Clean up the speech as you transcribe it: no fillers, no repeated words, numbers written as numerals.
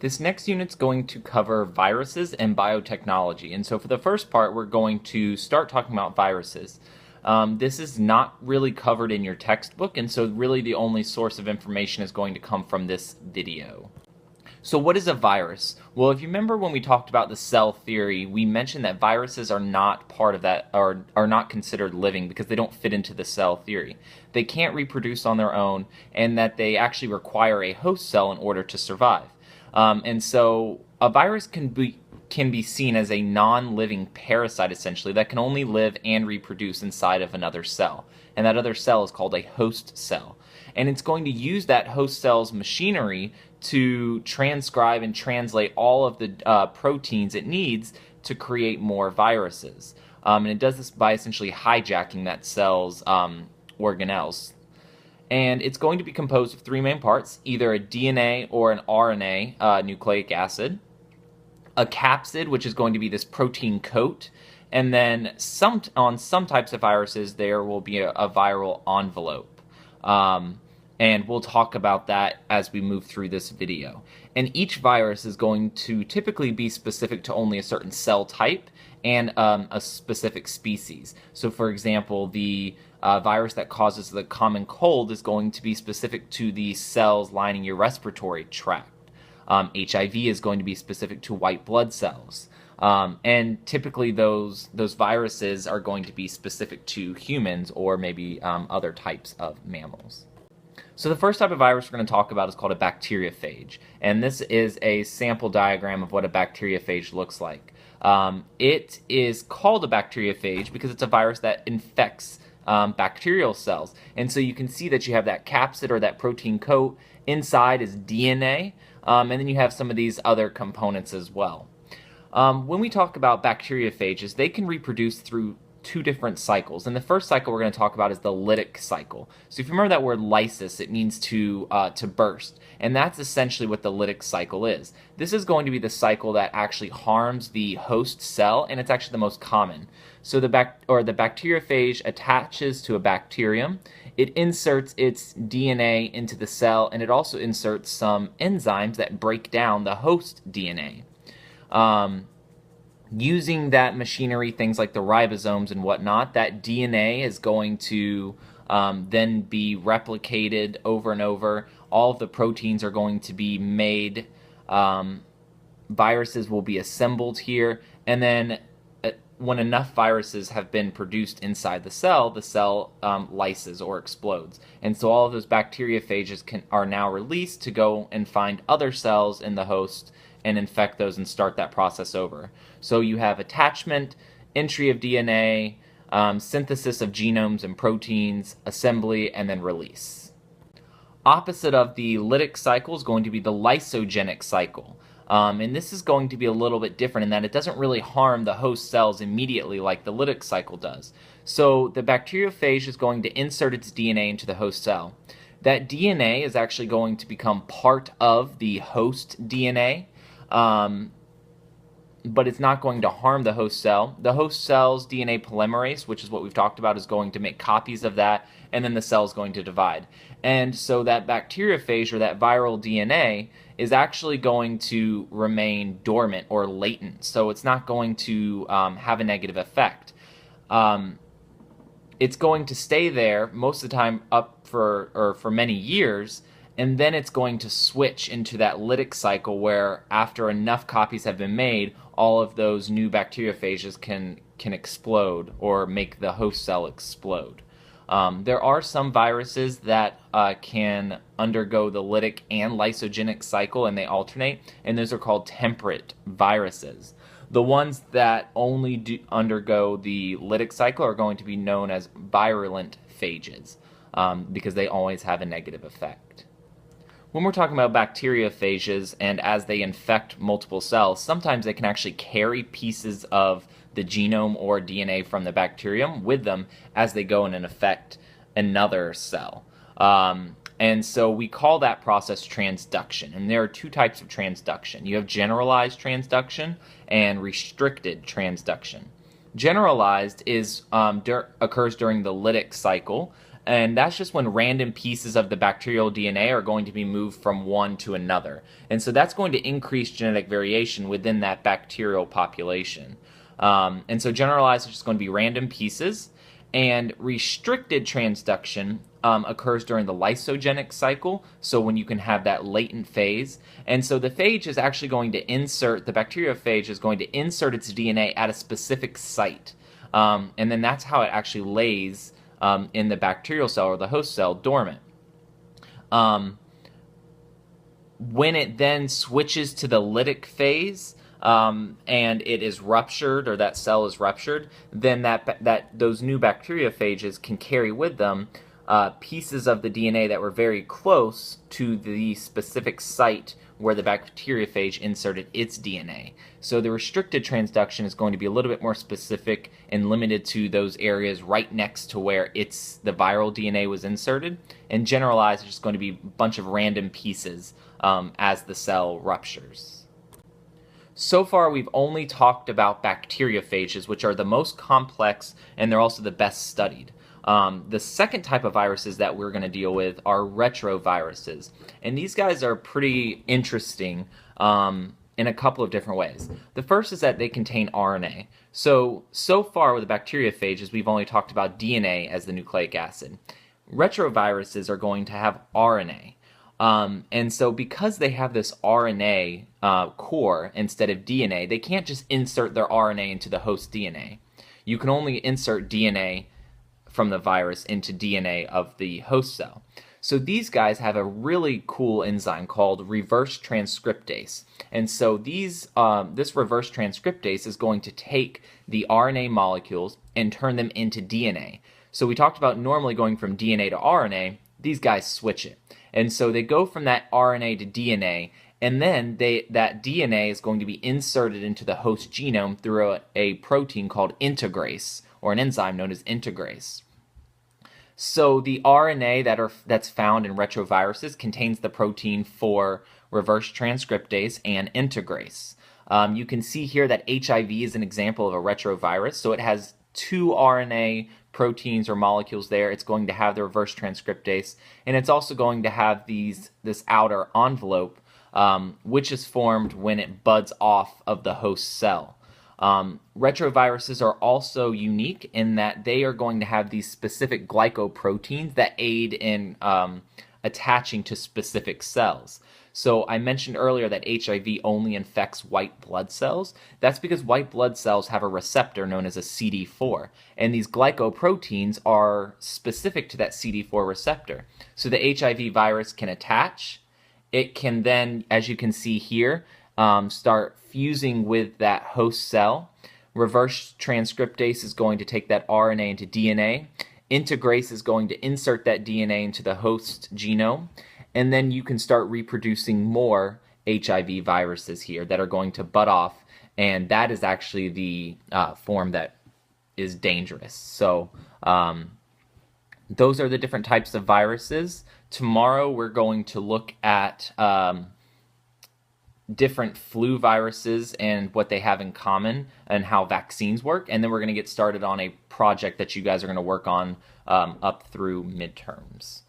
This next unit's going to cover viruses and biotechnology. And so for the first part, we're going to start talking about viruses. This is not really covered in your textbook, and so really the only source of information is going to come from this video. So what is a virus? Well, if you remember when we talked about the cell theory, we mentioned that viruses are not part of that, or are not considered living because they don't fit into the cell theory. They can't reproduce on their own, and that they actually require a host cell in order to survive. And so a virus can be seen as a non-living parasite, essentially, that can only live and reproduce inside of another cell. And that other cell is called a host cell. And it's going to use that host cell's machinery to transcribe and translate all of the proteins it needs to create more viruses. And it does this by essentially hijacking that cell's organelles. And it's going to be composed of three main parts, either a DNA or an RNA nucleic acid, a capsid, which is going to be this protein coat, and then on some types of viruses there will be a viral envelope. And we'll talk about that as we move through this video. And each virus is going to typically be specific to only a certain cell type and a specific species. So for example, the virus that causes the common cold is going to be specific to the cells lining your respiratory tract. HIV is going to be specific to white blood cells. And typically those viruses are going to be specific to humans or maybe other types of mammals. So the first type of virus we're going to talk about is called a bacteriophage. And this is a sample diagram of what a bacteriophage looks like. It is called a bacteriophage because it's a virus that infects bacterial cells. And so you can see that you have that capsid or that protein coat. Inside is DNA, and then you have some of these other components as well. When we talk about bacteriophages, they can reproduce through two different cycles. And the first cycle we're going to talk about is the lytic cycle. So if you remember that word lysis, it means to burst. And that's essentially what the lytic cycle is. This is going to be the cycle that actually harms the host cell, and it's actually the most common. So the bacteriophage attaches to a bacterium. It inserts its DNA into the cell, and it also inserts some enzymes that break down the host DNA. Using that machinery, things like the ribosomes and whatnot, that DNA is going to then be replicated over and over. All of the proteins are going to be made. Viruses will be assembled here, and then when enough viruses have been produced inside the cell lyses or explodes. And so all of those bacteriophages are now released to go and find other cells in the host and infect those and start that process over. So you have attachment, entry of DNA, synthesis of genomes and proteins, assembly, and then release. Opposite of the lytic cycle is going to be the lysogenic cycle. And this is going to be a little bit different in that it doesn't really harm the host cells immediately like the lytic cycle does. So the bacteriophage is going to insert its DNA into the host cell. That DNA is actually going to become part of the host DNA. But it's not going to harm the host cell. The host cell's DNA polymerase, which is what we've talked about, is going to make copies of that, and then the cell is going to divide. And so that bacteriophage, or that viral DNA, is actually going to remain dormant or latent. So it's not going to have a negative effect. It's going to stay there most of the time for many years, and then it's going to switch into that lytic cycle where after enough copies have been made, all of those new bacteriophages can explode or make the host cell explode. There are some viruses that can undergo the lytic and lysogenic cycle, and they alternate, and those are called temperate viruses. The ones that only undergo the lytic cycle are going to be known as virulent phages because they always have a negative effect. When we're talking about bacteriophages and as they infect multiple cells, sometimes they can actually carry pieces of the genome or DNA from the bacterium with them as they go and infect another cell. And so we call that process transduction. And there are two types of transduction. You have generalized transduction and restricted transduction. Generalized occurs during the lytic cycle, And that's just when random pieces of the bacterial DNA are going to be moved from one to another. And so that's going to increase genetic variation within that bacterial population. And so generalized is just going to be random pieces. And restricted transduction occurs during the lysogenic cycle, so when you can have that latent phase. And so the phage is actually going to insert, the bacteriophage is going to insert its DNA at a specific site. And then that's how it actually lays in the bacterial cell or the host cell dormant. When it then switches to the lytic phase, and it is ruptured, or that cell is ruptured, then those new bacteriophages can carry with them pieces of the DNA that were very close to the specific site where the bacteriophage inserted its DNA. So the restricted transduction is going to be a little bit more specific and limited to those areas right next to where the viral DNA was inserted. And generalized is just going to be a bunch of random pieces as the cell ruptures. So far, we've only talked about bacteriophages, which are the most complex and they're also the best studied. The second type of viruses that we're going to deal with are retroviruses. And these guys are pretty interesting in a couple of different ways. The first is that they contain RNA. So far with the bacteriophages, we've only talked about DNA as the nucleic acid. Retroviruses are going to have RNA. And so because they have this RNA core instead of DNA, they can't just insert their RNA into the host DNA. You can only insert DNA from the virus into DNA of the host cell. So these guys have a really cool enzyme called reverse transcriptase. And so this reverse transcriptase is going to take the RNA molecules and turn them into DNA. So we talked about normally going from DNA to RNA. These guys switch it. And so they go from that RNA to DNA, and then that DNA is going to be inserted into the host genome through a protein called integrase, or an enzyme known as integrase. So the RNA that's found in retroviruses contains the protein for reverse transcriptase and integrase. You can see here that HIV is an example of a retrovirus. So it has two RNA proteins or molecules there. It's going to have the reverse transcriptase, and it's also going to have this outer envelope, which is formed when it buds off of the host cell. Retroviruses are also unique in that they are going to have these specific glycoproteins that aid in attaching to specific cells. So I mentioned earlier that HIV only infects white blood cells. That's because white blood cells have a receptor known as a CD4, and these glycoproteins are specific to that CD4 receptor. So the HIV virus can attach. It can then, as you can see here, start fusing with that host cell. Reverse transcriptase is going to take that RNA into DNA. Integrase is going to insert that DNA into the host genome. And then you can start reproducing more HIV viruses here that are going to bud off, and that is actually the form that is dangerous. So those are the different types of viruses. Tomorrow we're going to look at different flu viruses and what they have in common and how vaccines work, and then we're going to get started on a project that you guys are going to work on up through midterms.